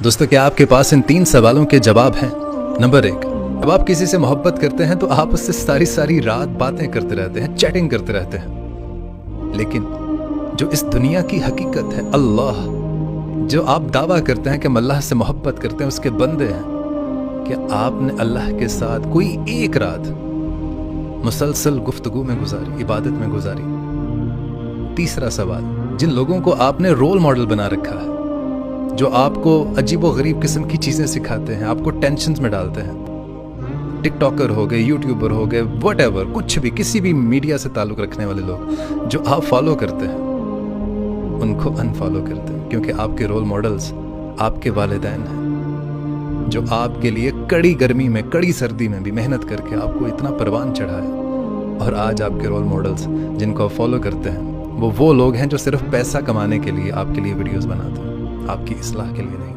दोस्तों, क्या आपके पास इन 3 सवालों के जवाब हैं? नंबर 1, जब आप किसी से मोहब्बत करते हैं तो आप उससे सारी रात बातें करते रहते हैं, चैटिंग करते रहते हैं। लेकिन जो इस दुनिया की हकीकत है, अल्लाह, जो आप दावा करते हैं कि हम अल्लाह से मोहब्बत करते हैं, उसके बंदे हैं, क्या आपने अल्लाह के साथ कोई एक रात मुसलसल गुफ्तगू में गुजारी, इबादत में गुजारी? तीसरा सवाल, जिन लोगों को आपने रोल मॉडल बना रखा है, जो आपको अजीब व गरीब किस्म की चीज़ें सिखाते हैं, आपको टेंशन्स में डालते हैं, टिकटॉकर हो गए, यूट्यूबर हो गए, व्हाटएवर, कुछ भी, किसी भी मीडिया से ताल्लुक़ रखने वाले लोग जो आप फॉलो करते हैं, उनको अनफॉलो करते हैं, क्योंकि आपके रोल मॉडल्स आपके वालिदैन हैं, जो आपके लिए कड़ी गर्मी में, कड़ी सर्दी में भी मेहनत करके आपको इतना परवान चढ़ाए। और आज आपके रोल मॉडल्स जिनको आप फॉलो करते हैं वो लोग हैं जो सिर्फ पैसा कमाने के लिए आपके लिए वीडियोस बनाते हैं, आपकी इस्लाह के लिए नहीं।